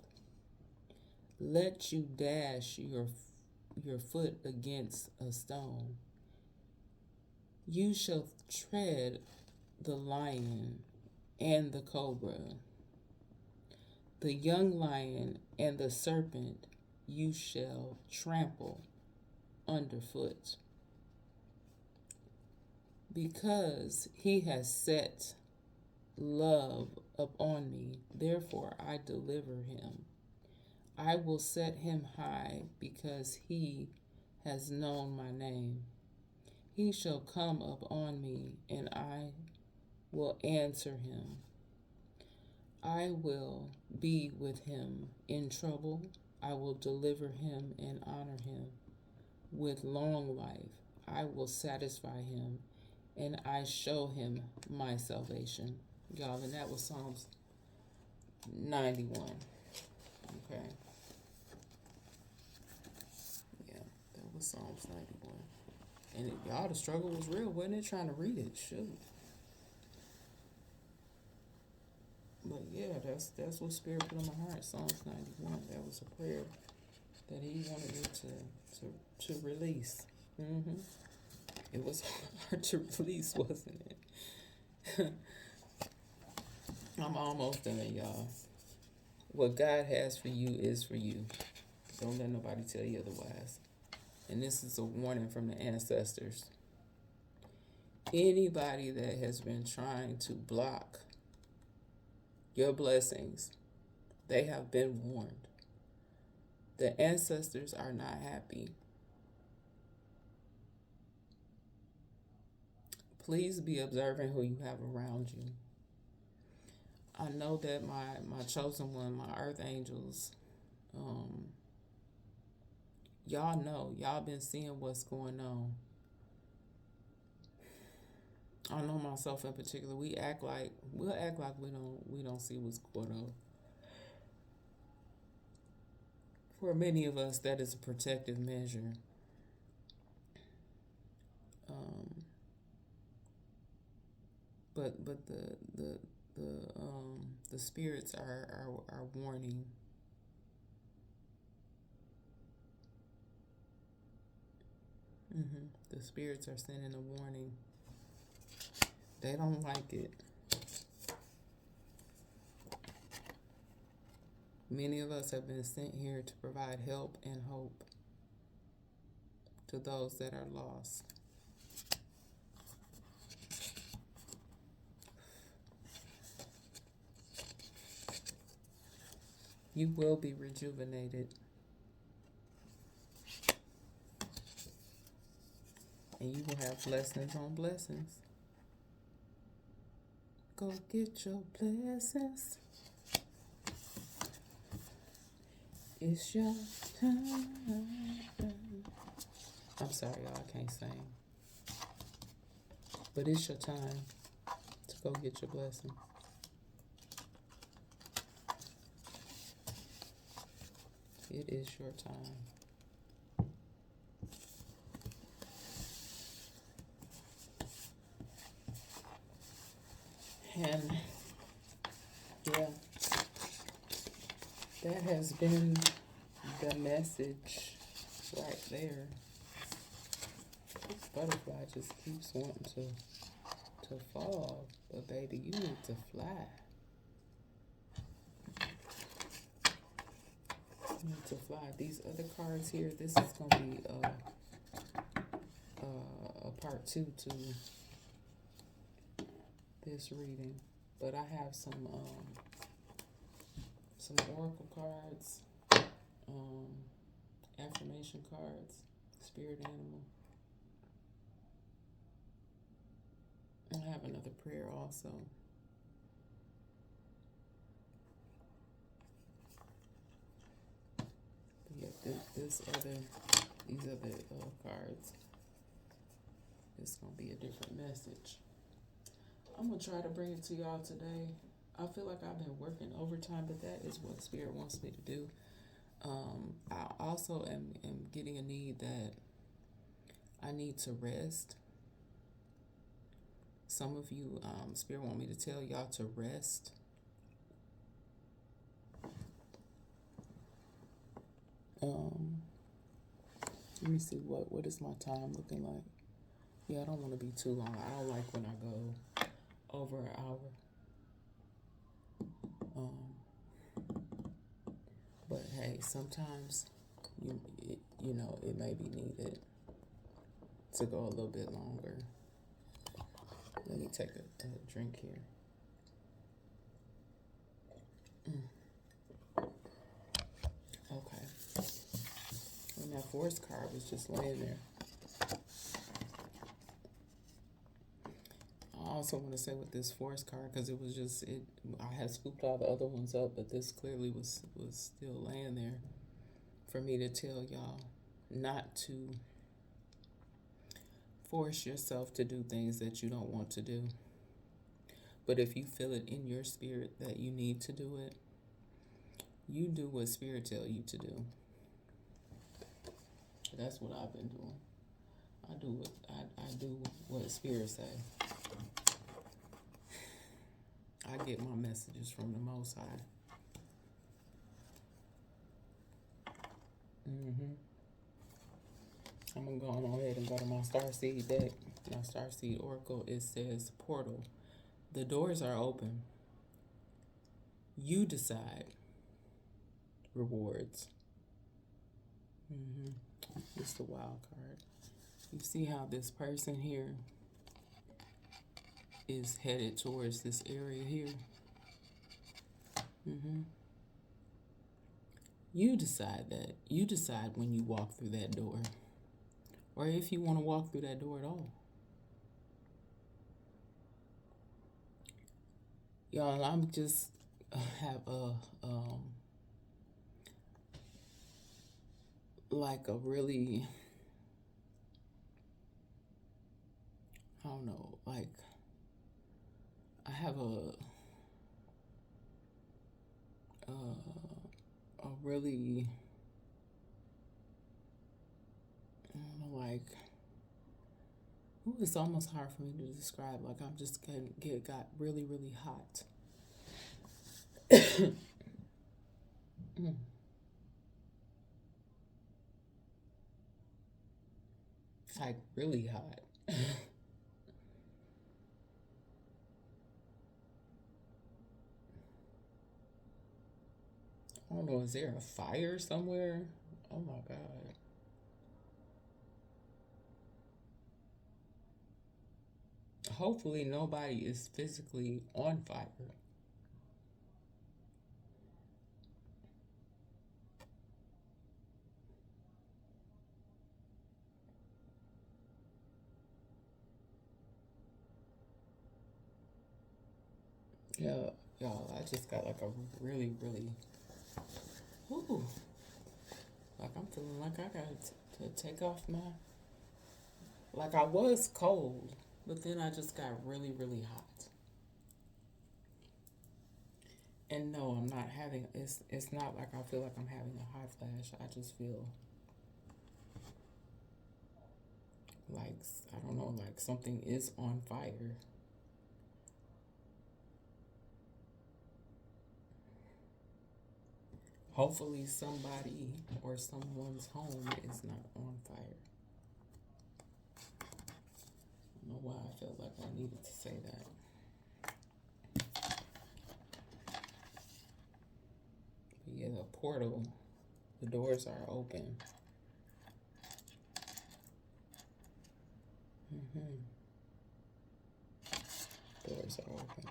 let you dash your foot against a stone. You shall tread the lion and the cobra, the young lion and the serpent you shall trample underfoot. Because he has set love upon me, therefore I deliver him. I will set him high, because he has known my name. He shall come upon me, and I will answer him. I will be with him in trouble. I will deliver him and honor him. With long life I will satisfy him, and I show him my salvation. Y'all, and that was Psalms 91. Okay. Yeah, that was Psalms 91. And y'all, the struggle was real, wasn't it? Trying to read it. Shoot. That's what Spirit put in my heart. Psalms 91. That was a prayer that He wanted me to release. It was hard to release, wasn't it? I'm almost done, y'all. What God has for you is for you. Don't let nobody tell you otherwise. And this is a warning from the ancestors. Anybody that has been trying to block your blessings, they have been warned. The ancestors are not happy. Please be observing who you have around you. I know that my chosen one, my earth angels, y'all know, y'all been seeing what's going on. I know myself in particular, we'll act like we don't see what's going on. For many of us, that is a protective measure. But the spirits are warning. The spirits are sending a warning. They don't like it. Many of us have been sent here to provide help and hope to those that are lost. You will be rejuvenated. And you will have blessings on blessings. Go get your blessings. It's your time. I'm sorry, y'all, I can't sing. But it's your time to go get your blessing. It is your time. And yeah, that has been the message right there. This butterfly just keeps wanting to fall, but baby, you need to fly. You need to fly. These other cards here, this is gonna be a part 2 to this reading, but I have some oracle cards, affirmation cards, spirit animal. I have another prayer also. But yeah, these other cards, it's gonna be a different message. I'm going to try to bring it to y'all today. I feel like I've been working overtime, but that is what Spirit wants me to do. I also am getting a need that I need to rest. Some of you, Spirit want me to tell y'all to rest. Let me see, what is my time looking like? Yeah, I don't want to be too long. I don't like when I go over an hour. But hey, sometimes it may be needed to go a little bit longer. Let me take a drink here. Okay. And that force card was just laying there. I also want to say with this force card, because I had scooped all the other ones up, but this clearly was still laying there for me to tell y'all not to force yourself to do things that you don't want to do. But if you feel it in your spirit that you need to do it, you do what Spirit tell you to do. That's what I've been doing. I do what Spirit say. I I get my messages from the Most High. I'm going to go on ahead and go to my Starseed deck. My Starseed Oracle, it says portal. The doors are open. You decide. Rewards. It's the wild card. You see how this person here is headed towards this area here? You decide that. You decide when you walk through that door, or if you want to walk through that door at all. Y'all, I'm just have like a really, I don't know, like I have a really, I don't know, like, ooh, it's almost hard for me to describe. Like I'm just got really, really hot. Like really hot. I don't know, is there a fire somewhere? Oh my God. Hopefully nobody is physically on fire. Yeah, y'all, I just got like a really, really, ooh, like I'm feeling like I got to take off my, like I was cold, but then I just got really, really hot. And no, I'm not having, it's not like I feel like I'm having a hot flash. I just feel like, I don't know, like something is on fire. Hopefully somebody or someone's home is not on fire. I don't know why I felt like I needed to say that. But yeah, the portal, the doors are open. Doors are open.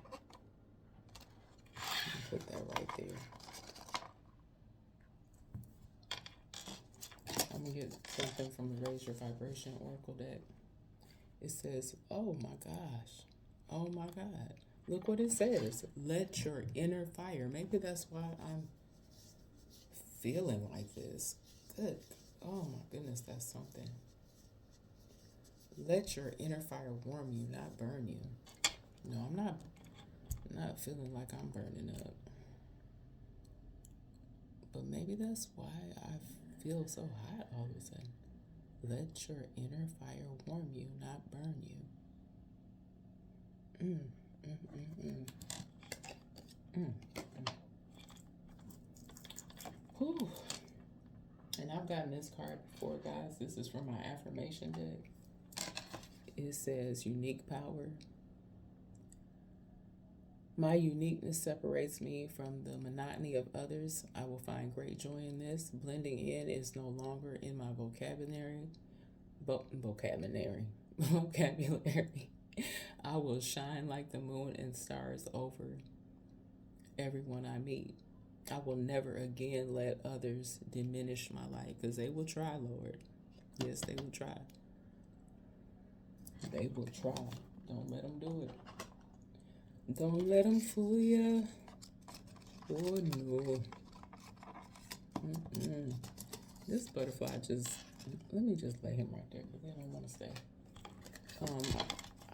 Put that right there. I'm gonna get something from the Raise Your Vibration Oracle deck. It says, oh my gosh. Oh my God. Look what it says. Let your inner fire. Maybe that's why I'm feeling like this. Good. Oh my goodness, that's something. Let your inner fire warm you, not burn you. No, I'm not feeling like I'm burning up. But maybe that's why I feel so hot all of a sudden. Let your inner fire warm you, not burn you. Whew. And I've gotten this card before, guys. This is from my affirmation deck. It says unique power. My uniqueness separates me from the monotony of others. I will find great joy in this. Blending in is no longer in my vocabulary. I will shine like the moon and stars over everyone I meet. I will never again let others diminish my light, because they will try, Lord. Yes, they will try. They will try. Don't let them do it. Don't let them fool you. Oh, no. This butterfly just, let me just lay him right there because I don't want to stay.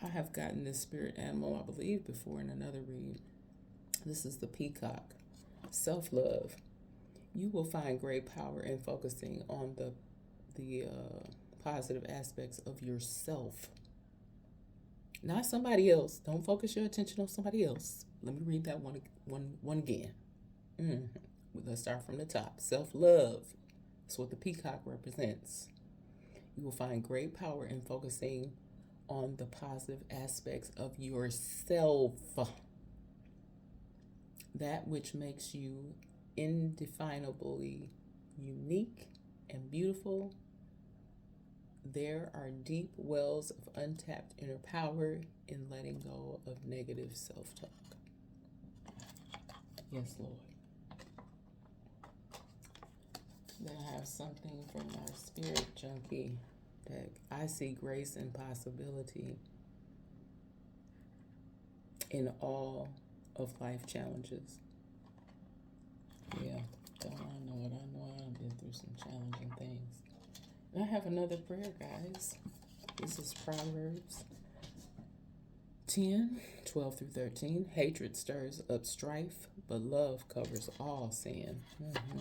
I have gotten this spirit animal, I believe, before in another read. This is the peacock. Self-love. You will find great power in focusing on the positive aspects of yourself. Not somebody else. Don't focus your attention on somebody else. Let me read that one again. Mm-hmm. Let's start from the top. Self-love. That's what the peacock represents. You will find great power in focusing on the positive aspects of yourself, that which makes you indefinably unique and beautiful. There are deep wells of untapped inner power in letting go of negative self talk. Yes, Lord. Then I have something from our spirit junkie deck. I see grace and possibility in all of life challenges. Yeah, don't I know it? I know I've been through some challenging things. And I have another prayer, guys. This is Proverbs 10:12-13. Hatred stirs up strife, but love covers all sin. Mm-hmm.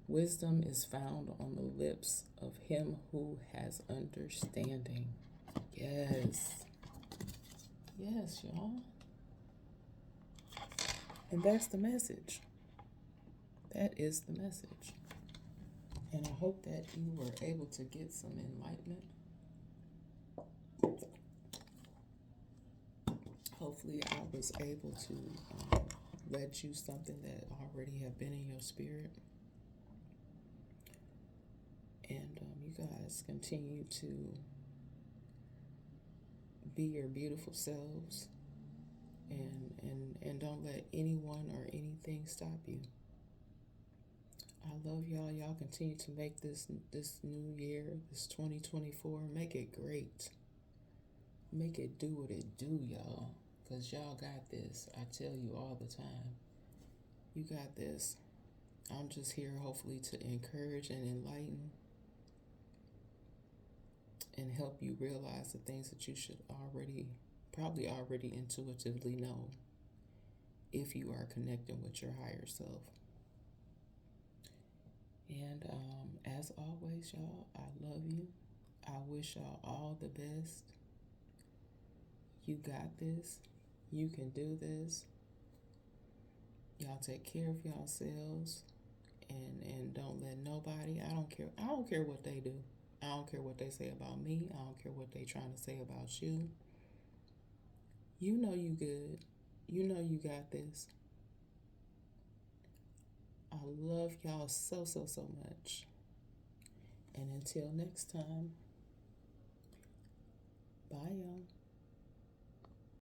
Wisdom is found on the lips of him who has understanding. Yes. Yes, y'all. And that's the message. That is the message. And I hope that you were able to get some enlightenment. Hopefully I was able to let you something that already have been in your spirit. And you guys continue to be your beautiful selves, and don't let anyone or anything stop you. I love y'all. Y'all continue to make this new year, this 2024, make it great. Make it do what it do, y'all. Because y'all got this. I tell you all the time. You got this. I'm just here hopefully to encourage and enlighten and help you realize the things that you should probably already intuitively know if you are connecting with your higher self. And as always, y'all, I love you. I wish y'all all the best. You got this. You can do this. Y'all take care of yourselves, and don't let nobody. I don't care what they do. I don't care what they say about me. I don't care what they trying to say about you. You know you good. You know you got this. I love y'all so much. And until next time, bye y'all.